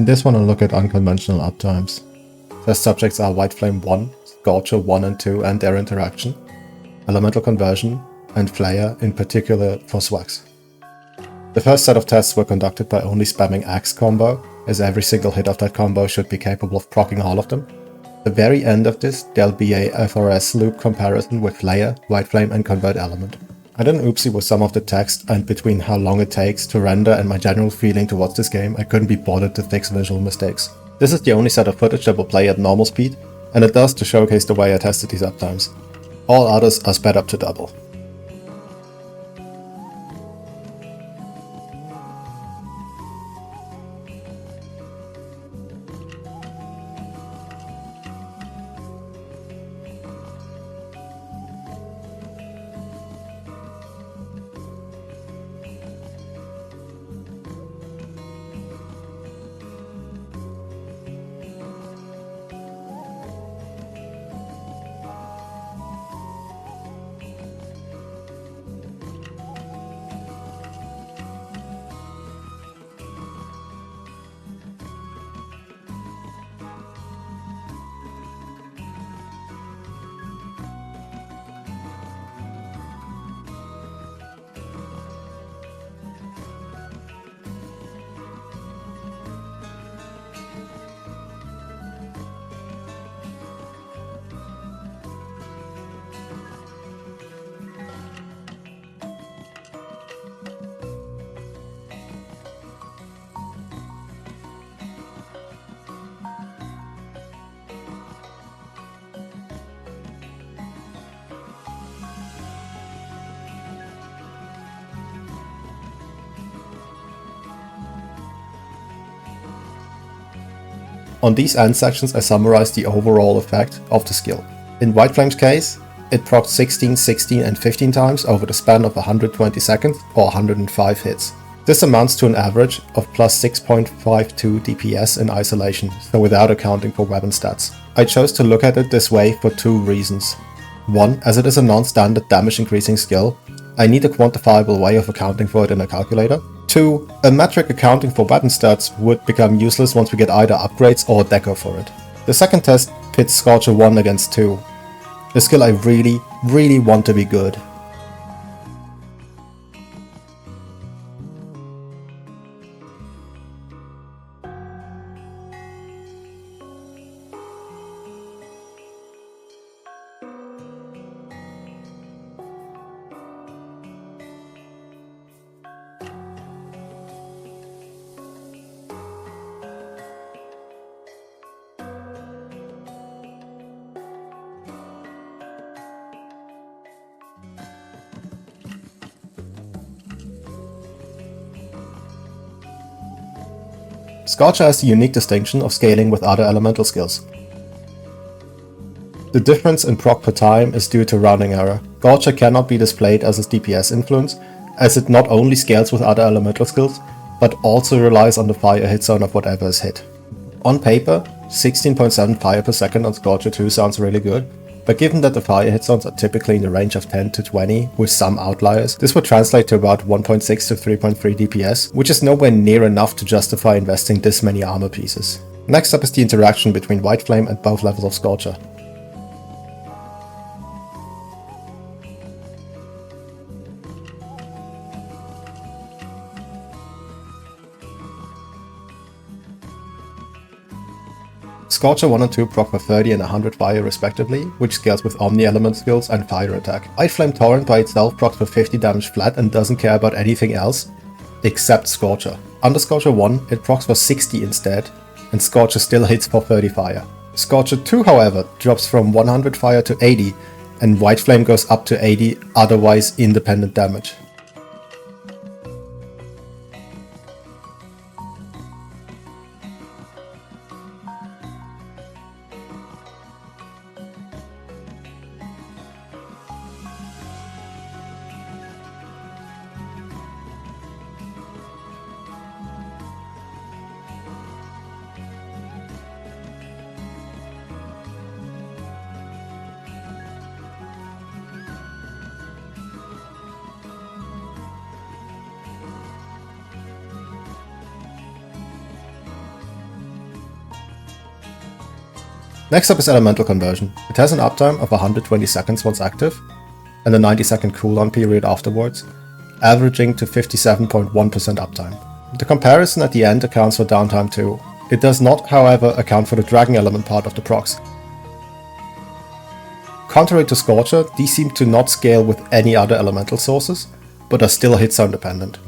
In this one I'll look at unconventional uptimes. Test subjects are Whiteflame 1, Scorcher 1 and 2 and their interaction, elemental conversion, and Flayer, in particular for swags. The first set of tests were conducted by only spamming Axe combo, as every single hit of that combo should be capable of proccing all of them. At the very end of this, there'll be a FRS loop comparison with Flayer, Whiteflame and Convert element. I did an oopsie with some of the text, and between how long it takes to render and my general feeling towards this game, I couldn't be bothered to fix visual mistakes. This is the only set of footage that will play at normal speed, and it does to showcase the way I tested these uptimes. All others are sped up to double. On these end sections I summarized the overall effect of the skill. In Whiteflame's case, it procced 16, 16 and 15 times over the span of 120 seconds or 105 hits. This amounts to an average of plus 6.52 DPS in isolation, so without accounting for weapon stats. I chose to look at it this way for two reasons. One, as it is a non-standard damage increasing skill, I need a quantifiable way of accounting for it in a calculator. 2. A metric accounting for weapon stats would become useless once we get either upgrades or deco for it. The second test pits Scorcher 1 against 2, a skill I really want to be good. Scorcher has the unique distinction of scaling with other elemental skills. The difference in proc per time is due to rounding error. Scorcher cannot be displayed as its DPS influence, as it not only scales with other elemental skills, but also relies on the fire hit zone of whatever is hit. On paper, 16.7 fire per second on Scorcher 2 sounds really good, but given that the fire hit zones are typically in the range of 10 to 20 with some outliers, this would translate to about 1.6 to 3.3 DPS, which is nowhere near enough to justify investing this many armor pieces. Next up is the interaction between Whiteflame and both levels of Scorcher. Scorcher 1 and 2 proc for 30 and 100 fire respectively, which scales with omni-element skills and fire attack. Whiteflame Torrent by itself procs for 50 damage flat and doesn't care about anything else, except Scorcher. Under Scorcher 1, it procs for 60 instead, and Scorcher still hits for 30 fire. Scorcher 2, however, drops from 100 fire to 80, and Whiteflame goes up to 80 otherwise independent damage. Next up is elemental conversion. It has an uptime of 120 seconds once active, and a 90-second cooldown period afterwards, averaging to 57.1% uptime. The comparison at the end accounts for downtime too. It does not, however, account for the dragging element part of the procs. Contrary to Scorcher, these seem to not scale with any other elemental sources, but are still hit zone dependent.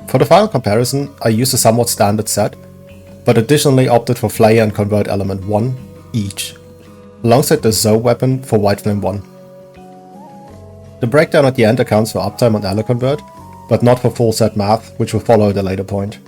For the final comparison, I used a somewhat standard set, but additionally opted for Flayer and Convert element 1 each, alongside the Zoe weapon for Whiteflame 1. The breakdown at the end accounts for uptime on Ele Convert, but not for full set math, which will follow at a later point.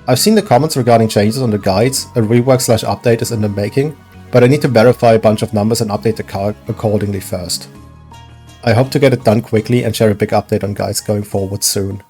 I've seen the comments regarding changes on the guides, a rework/update is in the making, but I need to verify a bunch of numbers and update the card accordingly first. I hope to get it done quickly and share a big update on guides going forward soon.